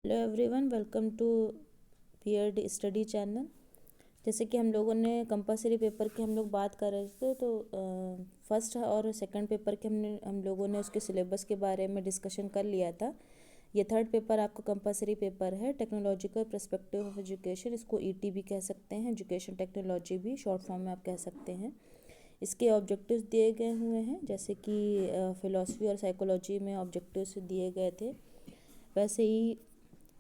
Hello everyone, welcome to B Ed study channel. जैसे कि हम लोगों ने कंपलसरी पेपर की हम लोग बात कर रहे थे, तो फर्स्ट और सेकंड पेपर के हम लोगों ने उसके सिलेबस के बारे में डिस्कशन कर लिया था। ये थर्ड पेपर आपका कंपलसरी पेपर है, टेक्नोलॉजिकल पर्सपेक्टिव ऑफ एजुकेशन। इसको ईटी भी कह सकते हैं, एजुकेशन टेक्नोलॉजी भी शॉर्ट फॉर्म में आप कह सकते हैं। इसके ऑब्जेक्टिव्स दिए गए हुए हैं, जैसे कि फिलॉसफी और साइकोलॉजी में ऑब्जेक्टिव्स दिए गए थे, वैसे ही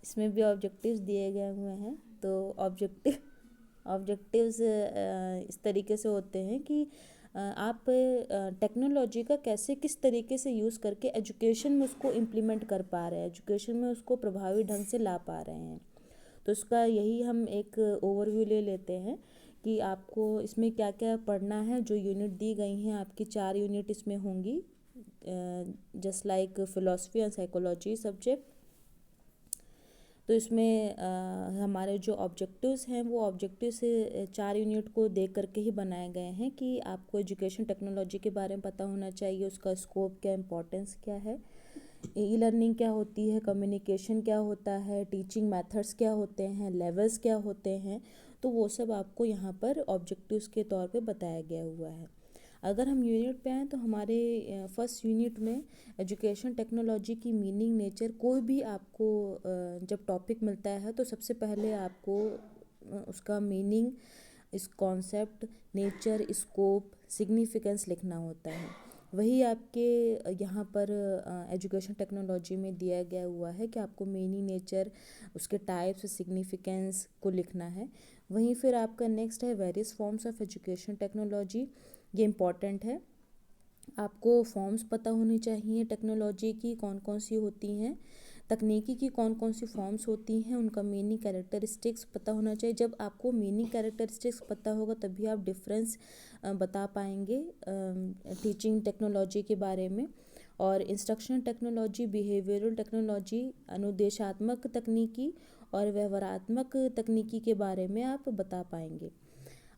इसमें भी ऑब्जेक्टिव्स दिए गए हुए हैं। तो ऑब्जेक्टिव्स इस तरीके से होते हैं कि आप टेक्नोलॉजी का कैसे किस तरीके से यूज़ करके एजुकेशन में उसको इम्प्लीमेंट कर पा रहे हैं, एजुकेशन में उसको प्रभावी ढंग से ला पा रहे हैं। तो इसका यही हम एक ओवरव्यू ले लेते हैं कि आपको इसमें क्या क्या पढ़ना है। जो यूनिट दी गई हैं आपकी 4 यूनिट इसमें होंगी, just like philosophy and psychology subject. तो इसमें हमारे जो ऑब्जेक्टिव्स हैं वो ऑब्जेक्टिव्स 4 यूनिट को देख करके ही बनाए गए हैं कि आपको एजुकेशन टेक्नोलॉजी के बारे में पता होना चाहिए, उसका स्कोप क्या, इम्पोर्टेंस क्या है, ई लर्निंग क्या होती है, कम्युनिकेशन क्या होता है, टीचिंग मेथड्स क्या होते हैं, लेवल्स क्या होते हैं। तो वो सब आपको यहाँ पर ऑब्जेक्टिव्स के तौर पे बताया गया हुआ है। अगर हम यूनिट पे आएँ तो हमारे फर्स्ट यूनिट में एजुकेशन टेक्नोलॉजी की मीनिंग, नेचर, कोई भी आपको जब टॉपिक मिलता है तो सबसे पहले आपको उसका मीनिंग, इस कॉन्सेप्ट, नेचर, स्कोप, सिग्निफिकेंस लिखना होता है। वही आपके यहाँ पर एजुकेशन टेक्नोलॉजी में दिया गया हुआ है कि आपको मीनिंग, नेचर, उसके टाइप्स, सिग्निफिकेंस को लिखना है। वहीं फिर आपका नेक्स्ट है various forms of education technology. ये इम्पॉर्टेंट है, आपको फॉर्म्स पता होनी चाहिए टेक्नोलॉजी की, कौन कौन सी होती हैं, तकनीकी की कौन कौन सी फॉर्म्स होती हैं, उनका मीनिंग, कैरेक्टरिस्टिक्स पता होना चाहिए। जब आपको मीनिंग, कैरेक्टरिस्टिक्स पता होगा तभी आप डिफरेंस बता पाएंगे टीचिंग टेक्नोलॉजी के बारे में। और इंस्ट्रक्शन टेक्नोलॉजी, बिहेवियरल टेक्नोलॉजी, अनुदेशात्मक तकनीकी और व्यवहारात्मक तकनीकी के बारे में आप बता पाएंगे।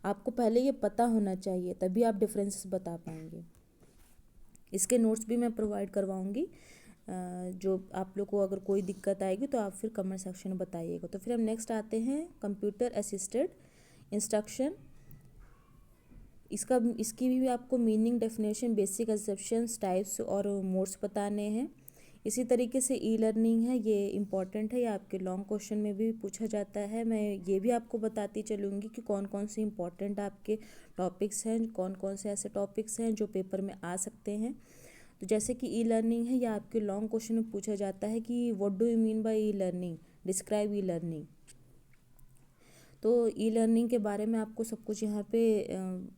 आपको पहले ये पता होना चाहिए, तभी आप डिफरेंसेस बता पाएंगे। इसके नोट्स भी मैं प्रोवाइड करवाऊंगी, जो आप लोग को अगर कोई दिक्कत आएगी तो आप फिर कमेंट सेक्शन में बताइएगा। तो फिर हम नेक्स्ट आते हैं कंप्यूटर असिस्टेड इंस्ट्रक्शन। इसकी भी आपको meaning, definition, basic conceptions, types और मोड्स बताने हैं। इसी तरीके से ई लर्निंग है, ये इम्पॉर्टेंट है, ये आपके लॉन्ग क्वेश्चन में भी पूछा जाता है। मैं ये भी आपको बताती चलूँगी कि कौन कौन से इम्पॉर्टेंट आपके टॉपिक्स हैं, कौन कौन से ऐसे टॉपिक्स हैं जो पेपर में आ सकते हैं। तो जैसे कि ई लर्निंग है, या आपके लॉन्ग क्वेश्चन में पूछा जाता है कि what do you mean by e learning, describe e learning. तो ई लर्निंग के बारे में आपको सब कुछ यहाँ पे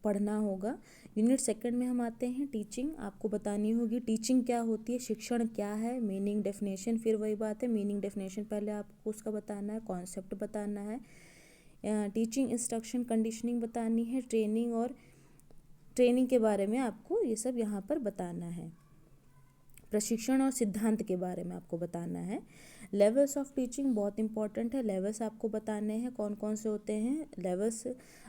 पढ़ना होगा। यूनिट सेकंड में हम आते हैं टीचिंग। आपको बतानी होगी टीचिंग क्या होती है, शिक्षण क्या है, मीनिंग, डेफिनेशन। फिर वही बात है, मीनिंग, डेफिनेशन पहले आपको उसका बताना है, कॉन्सेप्ट बताना है, टीचिंग, इंस्ट्रक्शन, कंडीशनिंग बतानी है, ट्रेनिंग और ट्रेनिंग के बारे में आपको ये सब यहाँ पर बताना है। प्रशिक्षण और सिद्धांत के बारे में आपको बताना है। लेवल्स ऑफ टीचिंग बहुत इंपॉर्टेंट है, लेवल्स आपको बताने हैं कौन कौन से होते हैं। लेवल्स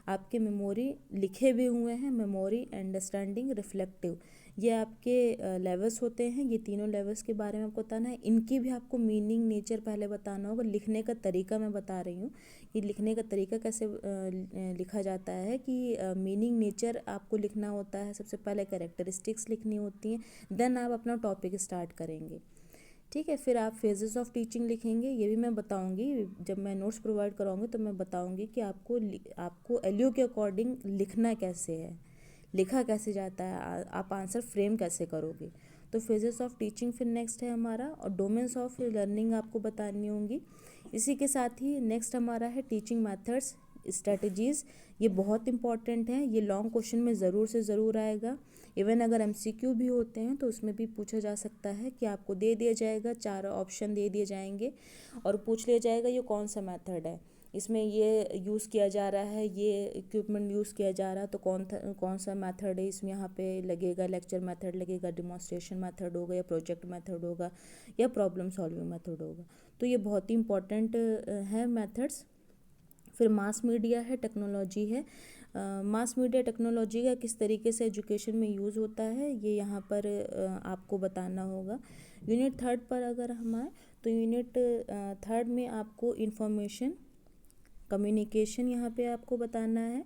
आपके मेमोरी लिखे भी हुए हैं, मेमोरी, अंडरस्टैंडिंग, रिफ्लेक्टिव, ये आपके लेवल्स होते हैं। ये तीनों लेवल्स के बारे में आपको बताना है। इनकी भी आपको मीनिंग, नेचर पहले बताना होगा। लिखने का तरीका मैं बता रही हूँ कि लिखने का तरीका कैसे लिखा जाता है कि मीनिंग, नेचर आपको लिखना होता है, सबसे पहले कैरेक्टरिस्टिक्स लिखनी होती हैं, देन आप अपना टॉपिक स्टार्ट करेंगे। ठीक है, फिर आप फेजेस ऑफ टीचिंग लिखेंगे, ये भी मैं बताऊंगी जब मैं नोट्स प्रोवाइड कराऊंगी, तो मैं बताऊंगी कि आपको एलयू के अकॉर्डिंग लिखना कैसे है, लिखा कैसे जाता है, आप आंसर फ्रेम कैसे करोगे। तो फेजेस ऑफ टीचिंग फिर नेक्स्ट है हमारा, और डोमेन्स ऑफ लर्निंग आपको बतानी होंगी। इसी के साथ ही नेक्स्ट हमारा है टीचिंग मेथड्स, स्ट्रेटजीज़। ये बहुत इंपॉर्टेंट है, ये लॉन्ग क्वेश्चन में ज़रूर से ज़रूर आएगा। इवन अगर एमसीक्यू भी होते हैं तो उसमें भी पूछा जा सकता है कि आपको दे दिया जाएगा, 4 ऑप्शन दे दिए जाएंगे और पूछ लिया जाएगा ये कौन सा मेथड है, इसमें ये यूज़ किया जा रहा है, ये इक्विपमेंट यूज़ किया जा रहा है, तो कौन सा मेथड है इसमें यहाँ पे लगेगा, लेक्चर मेथड लगेगा, डिमॉन्स्ट्रेशन मेथड होगा, या प्रोजेक्ट मेथड होगा, या प्रॉब्लम सॉल्विंग मेथड होगा। तो ये बहुत ही इंपॉर्टेंट है मेथड्स। फिर मास मीडिया है, टेक्नोलॉजी है। मास मीडिया टेक्नोलॉजी का किस तरीके से एजुकेशन में यूज़ होता है, ये यहाँ पर आपको बताना होगा। यूनिट थर्ड पर अगर हम आए तो यूनिट थर्ड में आपको इंफॉर्मेशन कम्युनिकेशन यहाँ पे आपको बताना है।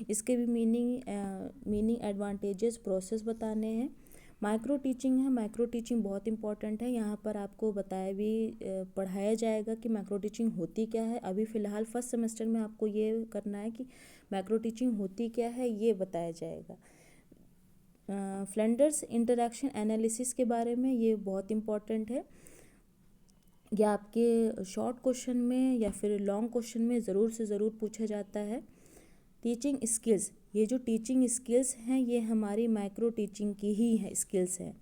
इसके भी मीनिंग एडवांटेजेस प्रोसेस बताने हैं। माइक्रो टीचिंग है, माइक्रो टीचिंग बहुत इंपॉर्टेंट है। यहाँ पर आपको पढ़ाया जाएगा कि माइक्रो टीचिंग होती क्या है। अभी फ़िलहाल फर्स्ट सेमेस्टर में आपको ये करना है कि माइक्रो टीचिंग होती क्या है, ये बताया जाएगा। फ्लेंडर्स इंटरैक्शन एनालिसिस के बारे में, ये बहुत इंपॉर्टेंट है। यह आपके शॉर्ट क्वेश्चन में या फिर लॉन्ग क्वेश्चन में ज़रूर से ज़रूर पूछा जाता है। टीचिंग स्किल्स, ये जो टीचिंग स्किल्स हैं ये हमारी माइक्रो टीचिंग की ही है स्किल्स हैं।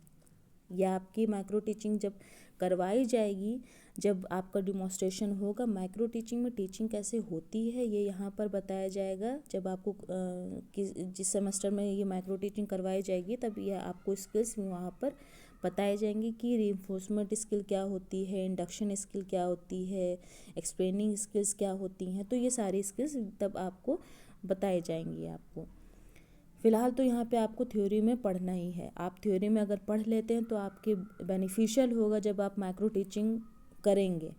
यह आपकी माइक्रो टीचिंग जब करवाई जाएगी, जब आपका डिमॉन्स्ट्रेशन होगा माइक्रो टीचिंग में टीचिंग कैसे होती है, ये यहाँ पर बताया जाएगा। जब आपको जिस सेमेस्टर में ये माइक्रो टीचिंग करवाई जाएगी तब यह आपको स्किल्स वहाँ पर बताए जाएंगे कि रीइंफोर्समेंट स्किल क्या होती है, इंडक्शन स्किल क्या होती है, एक्सप्लेनिंग स्किल्स क्या होती हैं। तो ये सारी स्किल्स तब आपको बताए जाएंगी आपको। फ़िलहाल तो यहाँ पे आपको थ्योरी में पढ़ना ही है। आप थ्योरी में अगर पढ़ लेते हैं तो आपके बेनिफिशियल होगा जब आप माइक्रो टीचिंग करेंगे।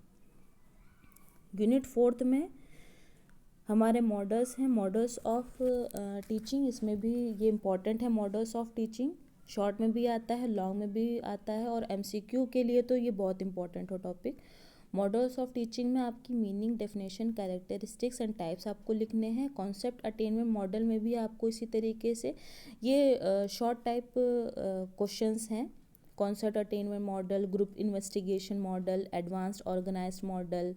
यूनिट फोर्थ में हमारे मॉडल्स हैं, मॉडल्स ऑफ टीचिंग। इसमें भी ये इम्पॉर्टेंट है, मॉडल्स ऑफ टीचिंग शॉर्ट में भी आता है, लॉन्ग में भी आता है, और MCQ के लिए तो ये बहुत इंपॉर्टेंट हो टॉपिक। मॉडल्स ऑफ टीचिंग में आपकी meaning, definition, characteristics and types आपको लिखने हैं। कॉन्सेप्ट अटेनमेंट मॉडल में भी आपको इसी तरीके से ये शॉर्ट टाइप क्वेश्चंस हैं। Concept attainment model, group investigation model, advanced organised model,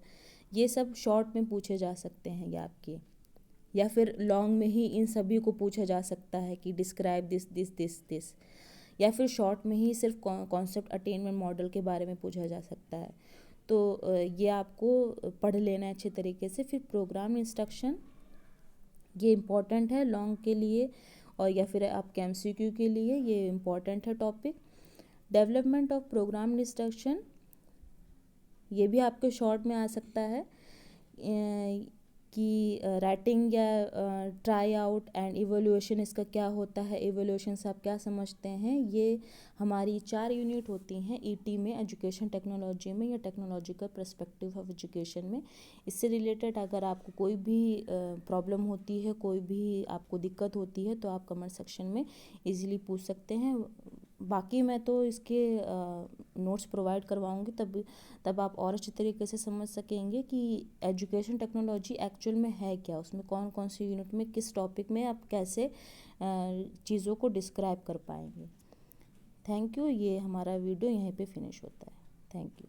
ये सब शॉर्ट में पूछे जा सकते हैं ये आपके, या फिर लॉन्ग में ही इन सभी को पूछा जा सकता है कि describe this this this this, या फिर शॉर्ट में ही सिर्फ कॉन्सेप्ट अटेनमेंट मॉडल के बारे में पूछा जा सकता है। तो ये आपको पढ़ लेना है अच्छे तरीके से। फिर प्रोग्राम इंस्ट्रक्शन, ये इम्पॉर्टेंट है लॉन्ग के लिए और या फिर आपके MCQ के लिए ये इम्पॉर्टेंट है topic. Development of programme instruction, ये भी आपके शॉर्ट में आ सकता है कि राइटिंग या ट्राई आउट एंड इवोल्यूशन इसका क्या होता है, इवोल्यूशन से आप क्या समझते हैं। ये हमारी 4 यूनिट होती हैं ET में, एजुकेशन टेक्नोलॉजी में, या टेक्नोलॉजिकल पर्सपेक्टिव ऑफ एजुकेशन में। इससे रिलेटेड अगर आपको कोई भी प्रॉब्लम होती है, कोई भी आपको दिक्कत होती है तो आप कमेंट सेक्शन में इजीली पूछ सकते हैं। बाकी मैं तो इसके नोट्स प्रोवाइड करवाऊंगी, तब आप और अच्छे तरीके से समझ सकेंगे कि एजुकेशन टेक्नोलॉजी एक्चुअल में है क्या, उसमें कौन कौन सी यूनिट में किस टॉपिक में आप कैसे चीज़ों को डिस्क्राइब कर पाएंगे। Thank you. ये हमारा वीडियो यहीं पे फिनिश होता है। Thank you.